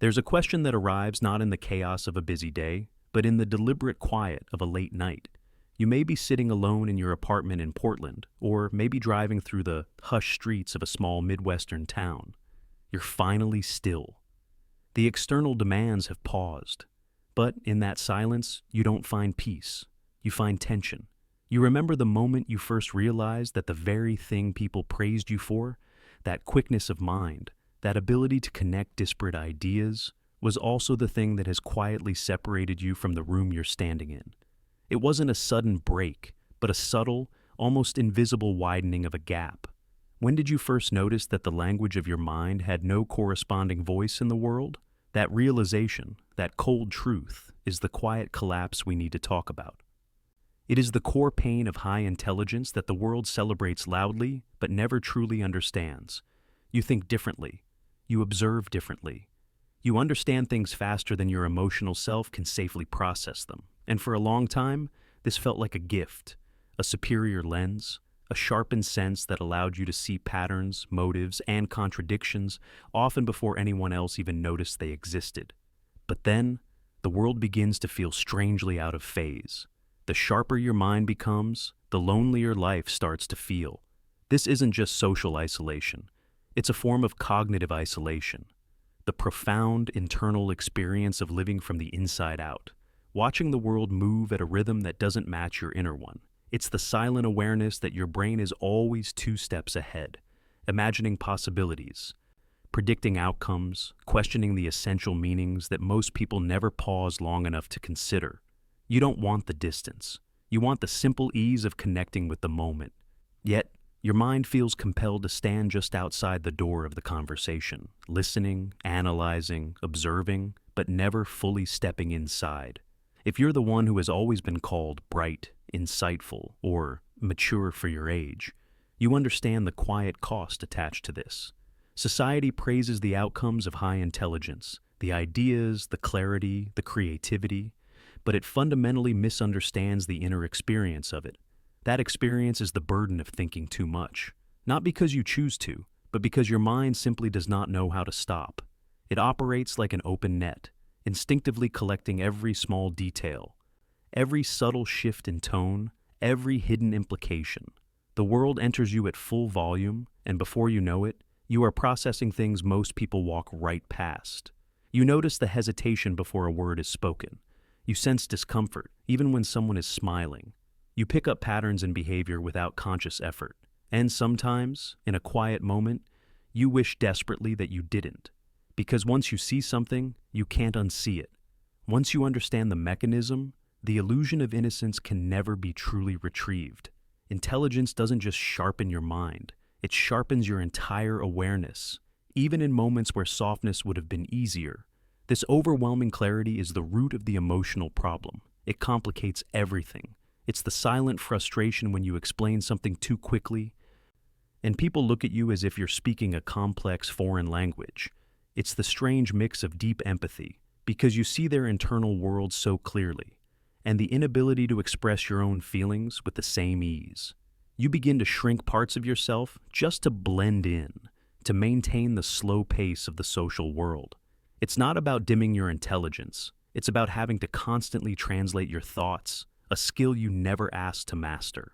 There's a question that arrives not in the chaos of a busy day, but in the deliberate quiet of a late night. You may be sitting alone in your apartment in Portland, or maybe driving through the hushed streets of a small Midwestern town. You're finally still. The external demands have paused, but in that silence, you don't find peace. You find tension. You remember the moment you first realized that the very thing people praised you for, that quickness of mind, that ability to connect disparate ideas, was also the thing that has quietly separated you from the room you're standing in. It wasn't a sudden break, but a subtle, almost invisible widening of a gap. When did you first notice that the language of your mind had no corresponding voice in the world? That realization, that cold truth, is the quiet collapse we need to talk about. It is the core pain of high intelligence that the world celebrates loudly but never truly understands. You think differently. You observe differently. You understand things faster than your emotional self can safely process them. And for a long time, this felt like a gift, a superior lens, a sharpened sense that allowed you to see patterns, motives, and contradictions, often before anyone else even noticed they existed. But then, the world begins to feel strangely out of phase. The sharper your mind becomes, the lonelier life starts to feel. This isn't just social isolation. It's a form of cognitive isolation. The profound internal experience of living from the inside out, watching the world move at a rhythm that doesn't match your inner one. It's the silent awareness that your brain is always 2 steps ahead, imagining possibilities, predicting outcomes, questioning the essential meanings that most people never pause long enough to consider. You don't want the distance. You want the simple ease of connecting with the moment. Yet, your mind feels compelled to stand just outside the door of the conversation, listening, analyzing, observing, but never fully stepping inside. If you're the one who has always been called bright, insightful, or mature for your age, you understand the quiet cost attached to this. Society praises the outcomes of high intelligence, the ideas, the clarity, the creativity, but it fundamentally misunderstands the inner experience of it. That experience is the burden of thinking too much, not because you choose to, but because your mind simply does not know how to stop. It operates like an open net, instinctively collecting every small detail, every subtle shift in tone, every hidden implication. The world enters you at full volume, and before you know it, you are processing things most people walk right past. You notice the hesitation before a word is spoken. You sense discomfort, even when someone is smiling. You pick up patterns in behavior without conscious effort. And sometimes, in a quiet moment, you wish desperately that you didn't. Because once you see something, you can't unsee it. Once you understand the mechanism, the illusion of innocence can never be truly retrieved. Intelligence doesn't just sharpen your mind, it sharpens your entire awareness, even in moments where softness would have been easier. This overwhelming clarity is the root of the emotional problem. It complicates everything. It's the silent frustration when you explain something too quickly, and people look at you as if you're speaking a complex foreign language. It's the strange mix of deep empathy, because you see their internal world so clearly, and the inability to express your own feelings with the same ease. You begin to shrink parts of yourself just to blend in, to maintain the slow pace of the social world. It's not about dimming your intelligence. It's about having to constantly translate your thoughts, a skill you never asked to master.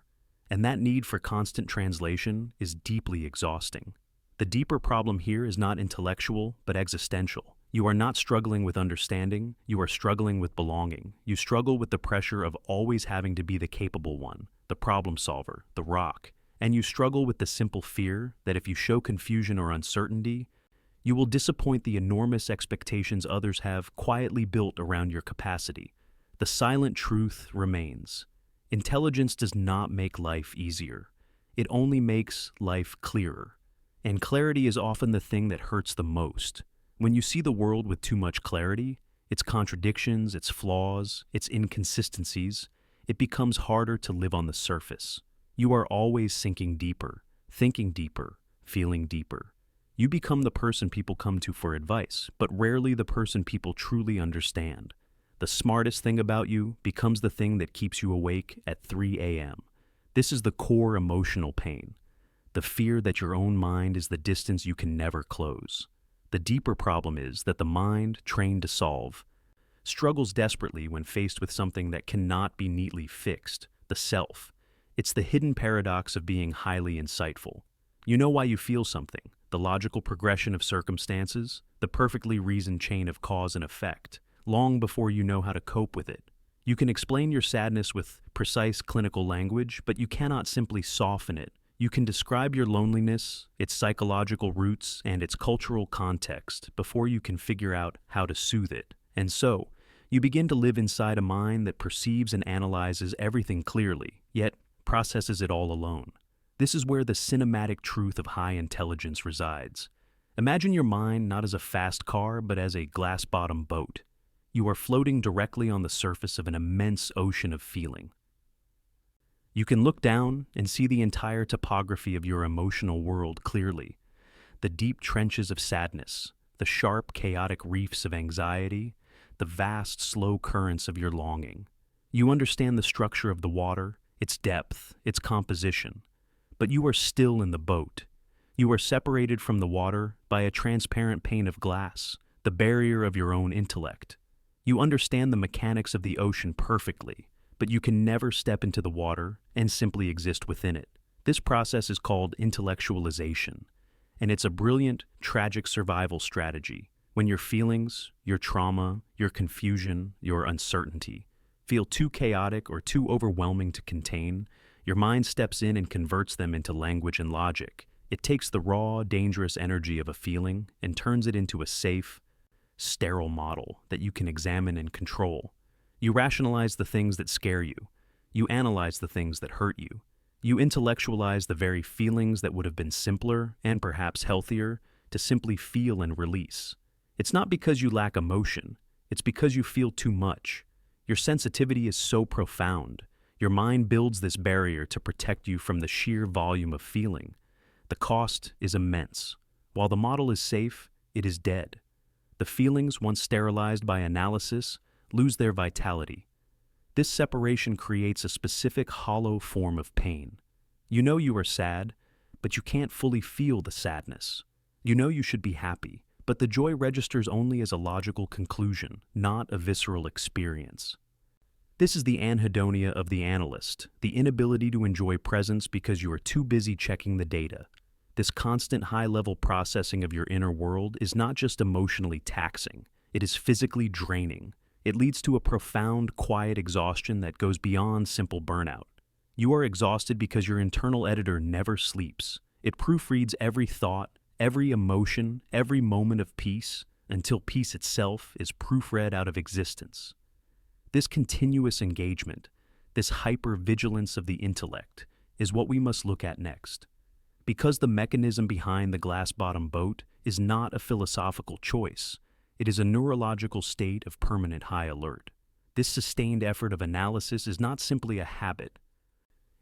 And that need for constant translation is deeply exhausting. The deeper problem here is not intellectual, but existential. You are not struggling with understanding, you are struggling with belonging. You struggle with the pressure of always having to be the capable one, the problem solver, the rock. And you struggle with the simple fear that if you show confusion or uncertainty, you will disappoint the enormous expectations others have quietly built around your capacity. The silent truth remains. Intelligence does not make life easier. It only makes life clearer. And clarity is often the thing that hurts the most. When you see the world with too much clarity, its contradictions, its flaws, its inconsistencies, it becomes harder to live on the surface. You are always sinking deeper, thinking deeper, feeling deeper. You become the person people come to for advice, but rarely the person people truly understand. The smartest thing about you becomes the thing that keeps you awake at 3 a.m. This is the core emotional pain, the fear that your own mind is the distance you can never close. The deeper problem is that the mind, trained to solve, struggles desperately when faced with something that cannot be neatly fixed, the self. It's the hidden paradox of being highly insightful. You know why you feel something, the logical progression of circumstances, the perfectly reasoned chain of cause and effect, long before you know how to cope with it. You can explain your sadness with precise clinical language, but you cannot simply soften it. You can describe your loneliness, its psychological roots, and its cultural context before you can figure out how to soothe it. And so, you begin to live inside a mind that perceives and analyzes everything clearly, yet processes it all alone. This is where the cinematic truth of high intelligence resides. Imagine your mind not as a fast car, but as a glass-bottom boat. You are floating directly on the surface of an immense ocean of feeling. You can look down and see the entire topography of your emotional world clearly. The deep trenches of sadness, the sharp, chaotic reefs of anxiety, the vast, slow currents of your longing. You understand the structure of the water, its depth, its composition. But you are still in the boat. You are separated from the water by a transparent pane of glass, the barrier of your own intellect. You understand the mechanics of the ocean perfectly, but you can never step into the water and simply exist within it. This process is called intellectualization, and it's a brilliant, tragic survival strategy. When your feelings, your trauma, your confusion, your uncertainty feel too chaotic or too overwhelming to contain, your mind steps in and converts them into language and logic. It takes the raw, dangerous energy of a feeling and turns it into a safe, sterile model that you can examine and control. You rationalize the things that scare you. You analyze the things that hurt you. You intellectualize the very feelings that would have been simpler and perhaps healthier to simply feel and release. It's not because you lack emotion. It's because you feel too much. Your sensitivity is so profound. Your mind builds this barrier to protect you from the sheer volume of feeling. The cost is immense. While the model is safe, it is dead. The feelings, once sterilized by analysis, lose their vitality. This separation creates a specific hollow form of pain. You know you are sad, but you can't fully feel the sadness. You know you should be happy, but the joy registers only as a logical conclusion, not a visceral experience. This is the anhedonia of the analyst, the inability to enjoy presence because you are too busy checking the data. This constant high-level processing of your inner world is not just emotionally taxing, it is physically draining. It leads to a profound, quiet exhaustion that goes beyond simple burnout. You are exhausted because your internal editor never sleeps. It proofreads every thought, every emotion, every moment of peace, until peace itself is proofread out of existence. This continuous engagement, this hyper-vigilance of the intellect, is what we must look at next. Because the mechanism behind the glass-bottom boat is not a philosophical choice, it is a neurological state of permanent high alert. This sustained effort of analysis is not simply a habit.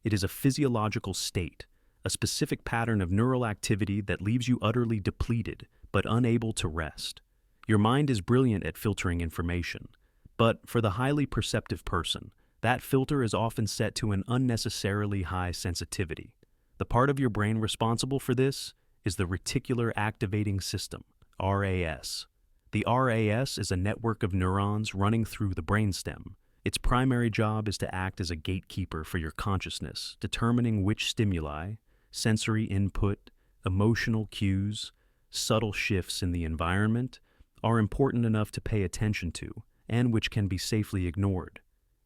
It is a physiological state, a specific pattern of neural activity that leaves you utterly depleted but unable to rest. Your mind is brilliant at filtering information, but for the highly perceptive person, that filter is often set to an unnecessarily high sensitivity. The part of your brain responsible for this is the reticular activating system, RAS. The RAS is a network of neurons running through the brainstem. Its primary job is to act as a gatekeeper for your consciousness, determining which stimuli, sensory input, emotional cues, subtle shifts in the environment are important enough to pay attention to, and which can be safely ignored.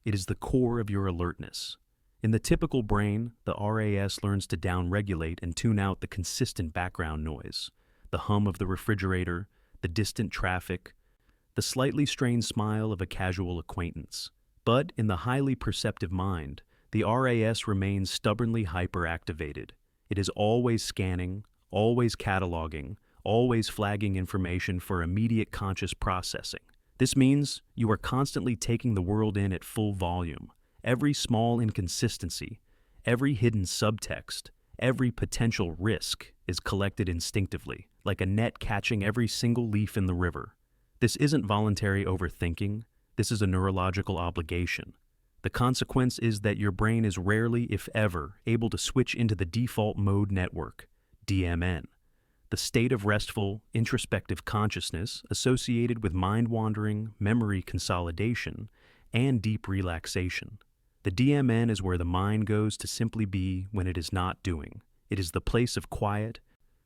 It is the core of your alertness. In the typical brain, the RAS learns to downregulate and tune out the consistent background noise, the hum of the refrigerator, the distant traffic, the slightly strained smile of a casual acquaintance. But in the highly perceptive mind, the RAS remains stubbornly hyperactivated. It is always scanning, always cataloging, always flagging information for immediate conscious processing. This means you are constantly taking the world in at full volume. Every small inconsistency, every hidden subtext, every potential risk is collected instinctively, like a net catching every single leaf in the river. This isn't voluntary overthinking. This is a neurological obligation. The consequence is that your brain is rarely, if ever, able to switch into the default mode network, DMN. the state of restful, introspective consciousness associated with mind wandering, memory consolidation, and deep relaxation. The DMN is where the mind goes to simply be when it is not doing. It is the place of quiet,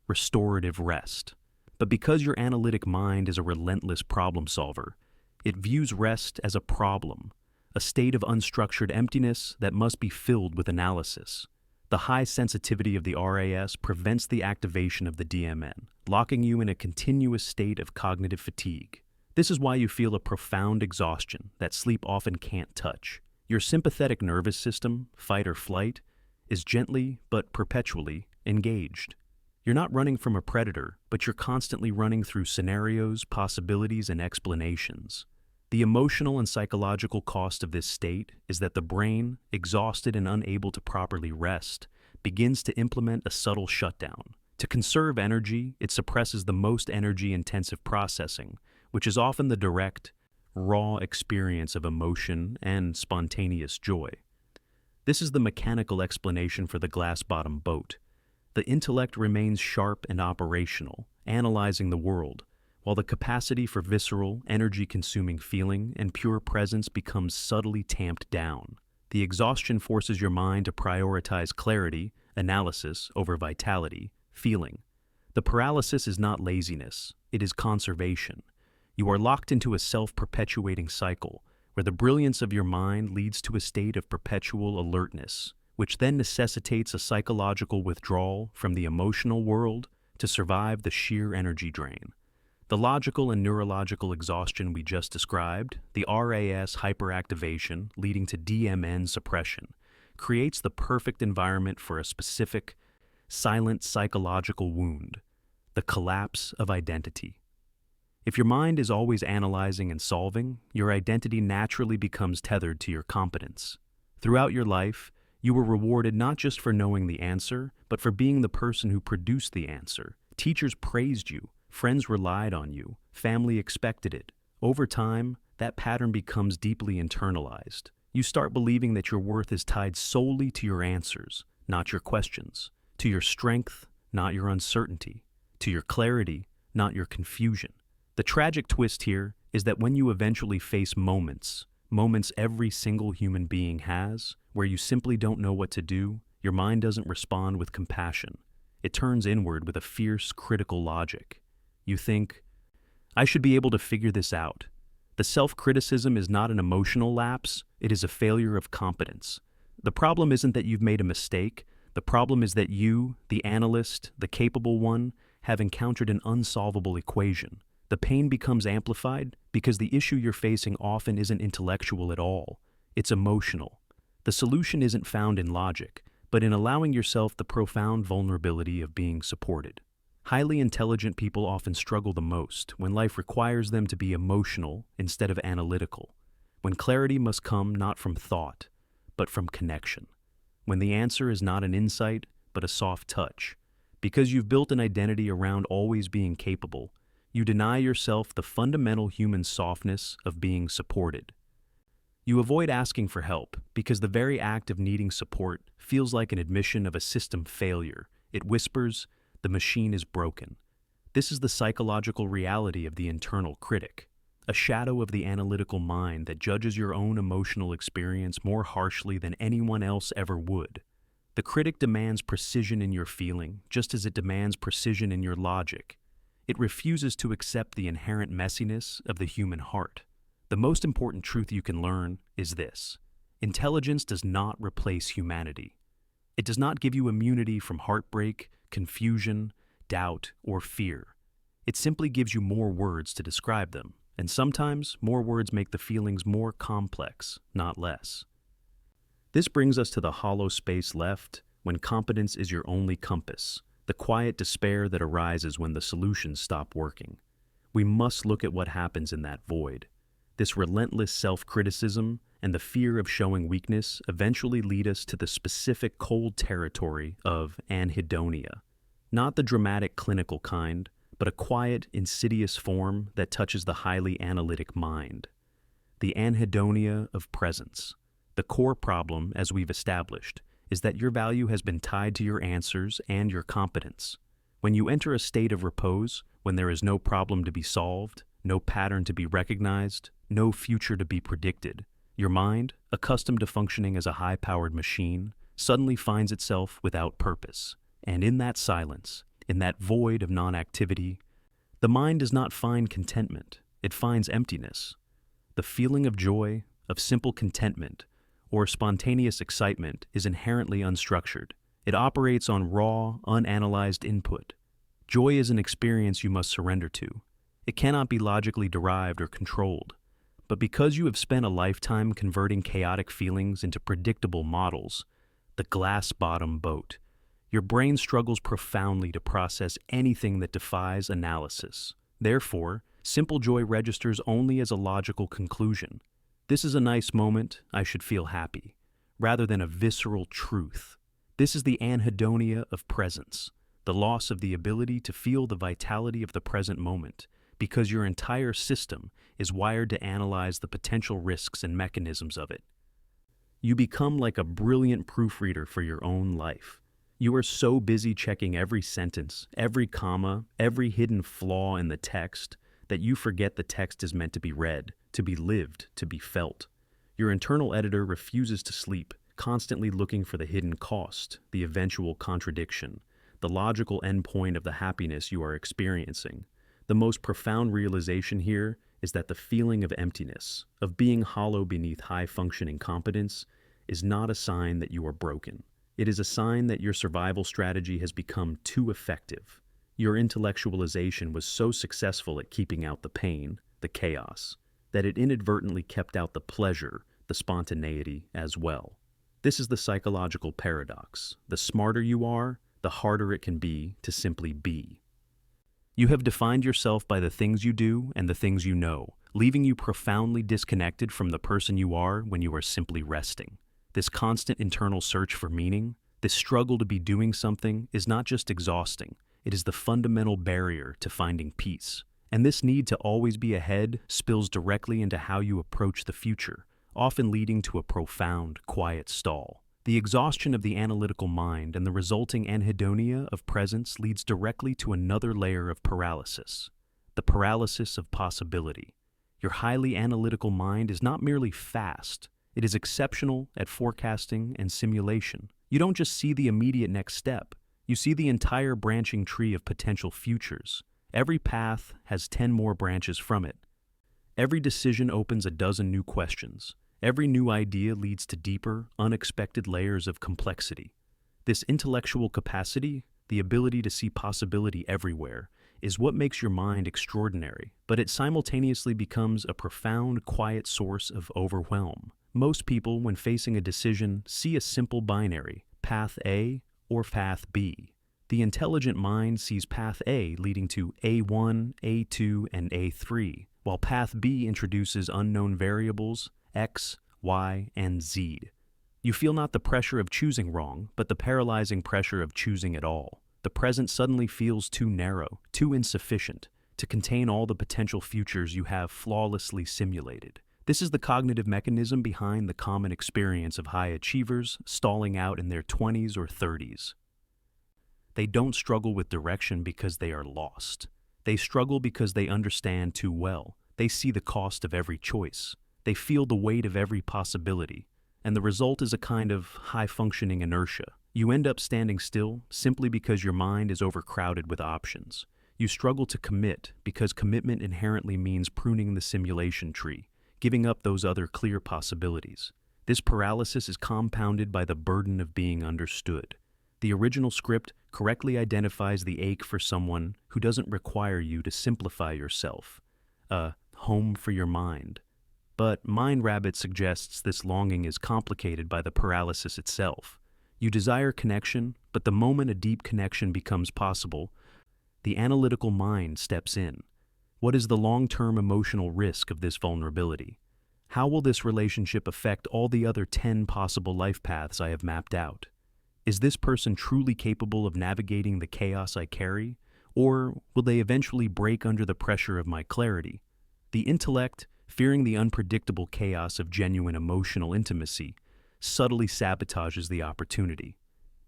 restorative rest. But because your analytic mind is a relentless problem solver, it views rest as a problem, a state of unstructured emptiness that must be filled with analysis. The high sensitivity of the RAS prevents the activation of the DMN, locking you in a continuous state of cognitive fatigue. This is why you feel a profound exhaustion that sleep often can't touch. Your sympathetic nervous system, fight or flight, is gently but perpetually engaged. You're not running from a predator, but you're constantly running through scenarios, possibilities, and explanations. The emotional and psychological cost of this state is that the brain, exhausted and unable to properly rest, begins to implement a subtle shutdown. To conserve energy, it suppresses the most energy-intensive processing, which is often the direct, raw experience of emotion and spontaneous joy. This is the mechanical explanation for the glass-bottom boat. The intellect remains sharp and operational, analyzing the world, while the capacity for visceral, energy-consuming feeling and pure presence becomes subtly tamped down. The exhaustion forces your mind to prioritize clarity, analysis over vitality, feeling. The paralysis is not laziness, it is conservation. You are locked into a self-perpetuating cycle, where the brilliance of your mind leads to a state of perpetual alertness, which then necessitates a psychological withdrawal from the emotional world to survive the sheer energy drain. The logical and neurological exhaustion we just described, the RAS hyperactivation leading to DMN suppression, creates the perfect environment for a specific, silent psychological wound, the collapse of identity. If your mind is always analyzing and solving, your identity naturally becomes tethered to your competence. Throughout your life, you were rewarded not just for knowing the answer, but for being the person who produced the answer. Teachers praised you, friends relied on you, family expected it. Over time, that pattern becomes deeply internalized. You start believing that your worth is tied solely to your answers, not your questions, to your strength, not your uncertainty, to your clarity, not your confusion. The tragic twist here is that when you eventually face moments every single human being has, where you simply don't know what to do, your mind doesn't respond with compassion. It turns inward with a fierce, critical logic. You think, I should be able to figure this out. The self-criticism is not an emotional lapse, it is a failure of competence. The problem isn't that you've made a mistake, the problem is that you, the analyst, the capable one, have encountered an unsolvable equation. The pain becomes amplified because the issue you're facing often isn't intellectual at all, it's emotional. The solution isn't found in logic, but in allowing yourself the profound vulnerability of being supported. Highly intelligent people often struggle the most when life requires them to be emotional instead of analytical, when clarity must come not from thought, but from connection, when the answer is not an insight, but a soft touch. Because you've built an identity around always being capable, you deny yourself the fundamental human softness of being supported. You avoid asking for help because the very act of needing support feels like an admission of a system failure. It whispers, the machine is broken. This is the psychological reality of the internal critic, a shadow of the analytical mind that judges your own emotional experience more harshly than anyone else ever would. The critic demands precision in your feeling, just as it demands precision in your logic. It refuses to accept the inherent messiness of the human heart. The most important truth you can learn is this: intelligence does not replace humanity. It does not give you immunity from heartbreak, confusion, doubt, or fear. It simply gives you more words to describe them, and sometimes more words make the feelings more complex, not less. This brings us to the hollow space left when competence is your only compass, the quiet despair that arises when the solutions stop working. We must look at what happens in that void. This relentless self-criticism and the fear of showing weakness eventually lead us to the specific cold territory of anhedonia. Not the dramatic clinical kind, but a quiet, insidious form that touches the highly analytic mind. The Anhedonia of Presence. The core problem, as we've established, is that your value has been tied to your answers and your competence. When you enter a state of repose, when there is no problem to be solved, no pattern to be recognized, no future to be predicted, your mind, accustomed to functioning as a high-powered machine, suddenly finds itself without purpose. And in that silence, in that void of non-activity, the mind does not find contentment, it finds emptiness. The feeling of joy, of simple contentment, or spontaneous excitement is inherently unstructured. It operates on raw, unanalyzed input. Joy is an experience you must surrender to. It cannot be logically derived or controlled. But because you have spent a lifetime converting chaotic feelings into predictable models, the glass-bottom boat, your brain struggles profoundly to process anything that defies analysis. Therefore, simple joy registers only as a logical conclusion. This is a nice moment, I should feel happy, rather than a visceral truth. This is the anhedonia of presence, the loss of the ability to feel the vitality of the present moment, because your entire system is wired to analyze the potential risks and mechanisms of it. You become like a brilliant proofreader for your own life. You are so busy checking every sentence, every comma, every hidden flaw in the text, that you forget the text is meant to be read, to be lived, to be felt. Your internal editor refuses to sleep, constantly looking for the hidden cost, the eventual contradiction, the logical endpoint of the happiness you are experiencing. The most profound realization here is that the feeling of emptiness, of being hollow beneath high-functioning competence, is not a sign that you are broken. It is a sign that your survival strategy has become too effective. Your intellectualization was so successful at keeping out the pain, the chaos, that it inadvertently kept out the pleasure, the spontaneity as well. This is the psychological paradox. The smarter you are, the harder it can be to simply be. You have defined yourself by the things you do and the things you know, leaving you profoundly disconnected from the person you are when you are simply resting. This constant internal search for meaning, this struggle to be doing something, is not just exhausting, it is the fundamental barrier to finding peace. And this need to always be ahead spills directly into how you approach the future, often leading to a profound, quiet stall. The exhaustion of the analytical mind and the resulting anhedonia of presence leads directly to another layer of paralysis, the paralysis of possibility. Your highly analytical mind is not merely fast, it is exceptional at forecasting and simulation. You don't just see the immediate next step, you see the entire branching tree of potential futures. Every path has 10 more branches from it. Every decision opens a dozen new questions. Every new idea leads to deeper, unexpected layers of complexity. This intellectual capacity, the ability to see possibility everywhere, is what makes your mind extraordinary, but it simultaneously becomes a profound, quiet source of overwhelm. Most people, when facing a decision, see a simple binary, path A or path B. The intelligent mind sees path A leading to A1, A2, and A3, while path B introduces unknown variables, X, Y, and Z. You feel not the pressure of choosing wrong, but the paralyzing pressure of choosing at all. The present suddenly feels too narrow, too insufficient, to contain all the potential futures you have flawlessly simulated. This is the cognitive mechanism behind the common experience of high achievers stalling out in their 20s or 30s. They don't struggle with direction because they are lost. They struggle because they understand too well. They see the cost of every choice. They feel the weight of every possibility. And the result is a kind of high-functioning inertia. You end up standing still simply because your mind is overcrowded with options. You struggle to commit because commitment inherently means pruning the simulation tree, giving up those other clear possibilities. This paralysis is compounded by the burden of being understood. The original script correctly identifies the ache for someone who doesn't require you to simplify yourself, a home for your mind. But MindRabbit suggests this longing is complicated by the paralysis itself. You desire connection, but the moment a deep connection becomes possible, the analytical mind steps in. What is the long-term emotional risk of this vulnerability? How will this relationship affect all the other 10 possible life paths I have mapped out? Is this person truly capable of navigating the chaos I carry, or will they eventually break under the pressure of my clarity? The intellect, fearing the unpredictable chaos of genuine emotional intimacy, subtly sabotages the opportunity.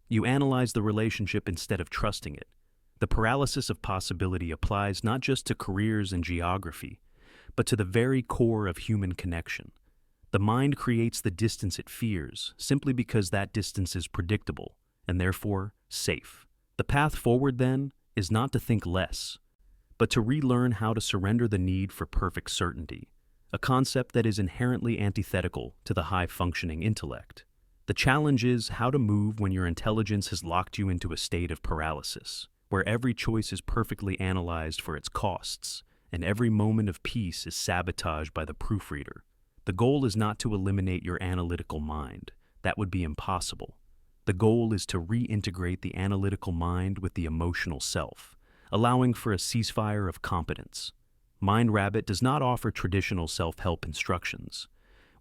You analyze the relationship instead of trusting it. The paralysis of possibility applies not just to careers and geography, but to the very core of human connection. The mind creates the distance it fears simply because that distance is predictable and therefore safe. The path forward, then, is not to think less, but to relearn how to surrender the need for perfect certainty, a concept that is inherently antithetical to the high-functioning intellect. The challenge is how to move when your intelligence has locked you into a state of paralysis, where every choice is perfectly analyzed for its costs, and every moment of peace is sabotaged by the proofreader. The goal is not to eliminate your analytical mind. That would be impossible. The goal is to reintegrate the analytical mind with the emotional self, allowing for a ceasefire of competence. MindRabbit does not offer traditional self-help instructions.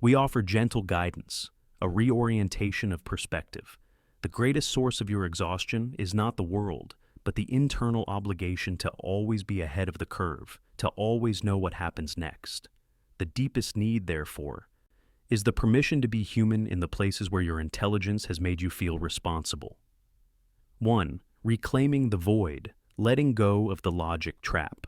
We offer gentle guidance, a reorientation of perspective. The greatest source of your exhaustion is not the world, but the internal obligation to always be ahead of the curve, to always know what happens next. The deepest need, therefore, is the permission to be human in the places where your intelligence has made you feel responsible. 1. Reclaiming the void, letting go of the logic trap.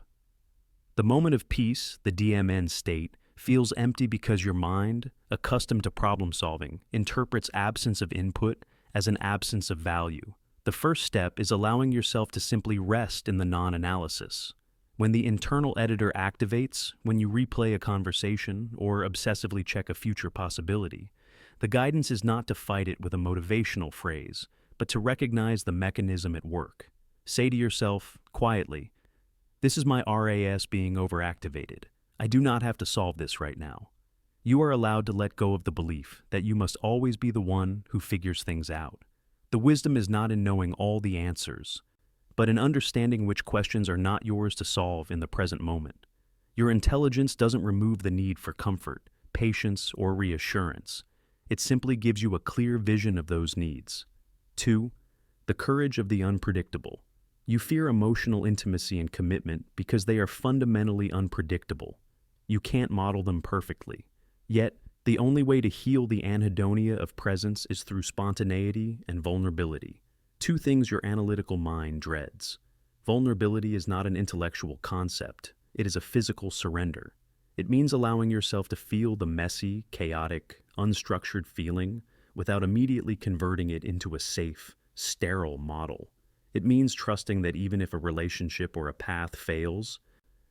The moment of peace, the DMN state, feels empty because your mind, accustomed to problem solving, interprets absence of input as an absence of value. The first step is allowing yourself to simply rest in the non-analysis. When the internal editor activates, when you replay a conversation or obsessively check a future possibility, the guidance is not to fight it with a motivational phrase, but to recognize the mechanism at work. Say to yourself, quietly, "This is my RAS being overactivated. I do not have to solve this right now." You are allowed to let go of the belief that you must always be the one who figures things out. The wisdom is not in knowing all the answers, but in understanding which questions are not yours to solve in the present moment. Your intelligence doesn't remove the need for comfort, patience, or reassurance. It simply gives you a clear vision of those needs. 2. The courage of the unpredictable. You fear emotional intimacy and commitment because they are fundamentally unpredictable. You can't model them perfectly. Yet, the only way to heal the Anhedonia of Presence is through spontaneity and vulnerability. Two things your analytical mind dreads. Vulnerability is not an intellectual concept. It is a physical surrender. It means allowing yourself to feel the messy, chaotic, unstructured feeling without immediately converting it into a safe, sterile model. It means trusting that even if a relationship or a path fails,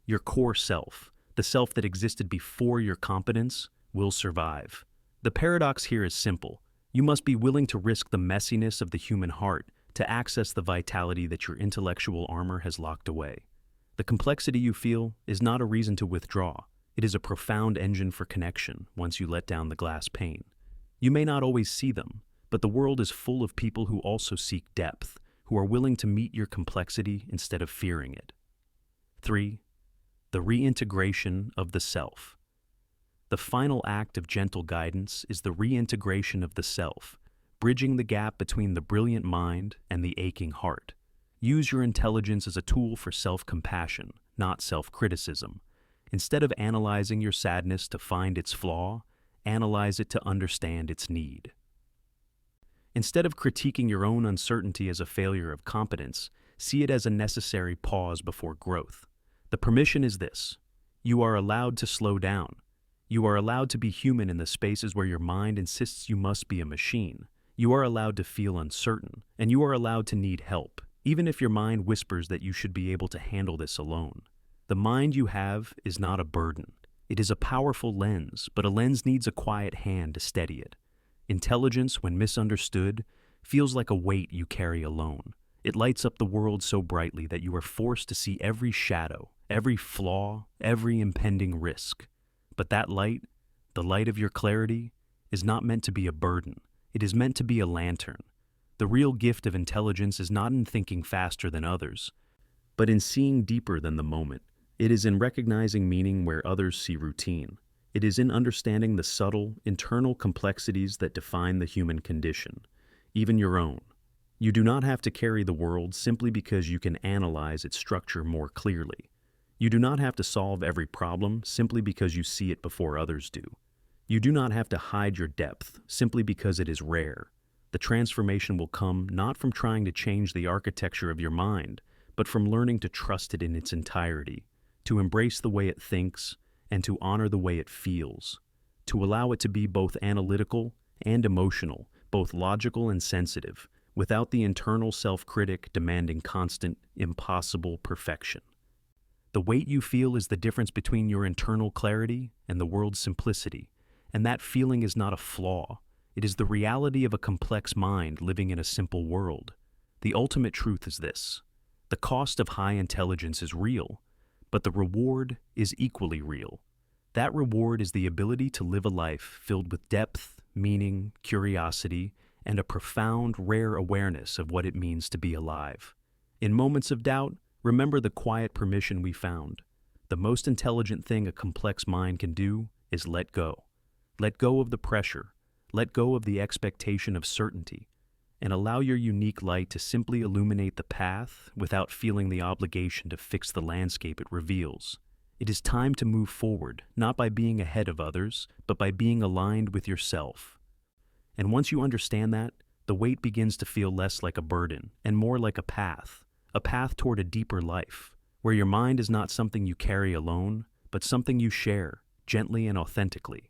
your core self, the self that existed before your competence, will survive. The paradox here is simple. You must be willing to risk the messiness of the human heart to access the vitality that your intellectual armor has locked away. The complexity you feel is not a reason to withdraw. It is a profound engine for connection once you let down the glass pane. You may not always see them, but the world is full of people who also seek depth, who are willing to meet your complexity instead of fearing it. 3. The reintegration of the self. The final act of gentle guidance is the reintegration of the self, bridging the gap between the brilliant mind and the aching heart. Use your intelligence as a tool for self-compassion, not self-criticism. Instead of analyzing your sadness to find its flaw, analyze it to understand its need. Instead of critiquing your own uncertainty as a failure of competence, see it as a necessary pause before growth. The permission is this: you are allowed to slow down. You are allowed to be human in the spaces where your mind insists you must be a machine. You are allowed to feel uncertain, and you are allowed to need help, even if your mind whispers that you should be able to handle this alone. The mind you have is not a burden. It is a powerful lens, but a lens needs a quiet hand to steady it. Intelligence, when misunderstood, feels like a weight you carry alone. It lights up the world so brightly that you are forced to see every shadow, every flaw, every impending risk. But that light, the light of your clarity, is not meant to be a burden. It is meant to be a lantern. The real gift of intelligence is not in thinking faster than others, but in seeing deeper than the moment. It is in recognizing meaning where others see routine. It is in understanding the subtle, internal complexities that define the human condition, even your own. You do not have to carry the world simply because you can analyze its structure more clearly. You do not have to solve every problem simply because you see it before others do. You do not have to hide your depth simply because it is rare. The transformation will come not from trying to change the architecture of your mind, but from learning to trust it in its entirety, to embrace the way it thinks, and to honor the way it feels, to allow it to be both analytical and emotional, both logical and sensitive, without the internal self-critic demanding constant, impossible perfection. The weight you feel is the difference between your internal clarity and the world's simplicity, and that feeling is not a flaw. It is the reality of a complex mind living in a simple world. The ultimate truth is this: the cost of high intelligence is real, but the reward is equally real. That reward is the ability to live a life filled with depth, meaning, curiosity, and a profound, rare awareness of what it means to be alive. In moments of doubt, remember the quiet permission we found. The most intelligent thing a complex mind can do is let go. Let go of the pressure, let go of the expectation of certainty, and allow your unique light to simply illuminate the path without feeling the obligation to fix the landscape it reveals. It is time to move forward, not by being ahead of others, but by being aligned with yourself. And once you understand that, the weight begins to feel less like a burden and more like a path toward a deeper life, where your mind is not something you carry alone, but something you share, gently and authentically.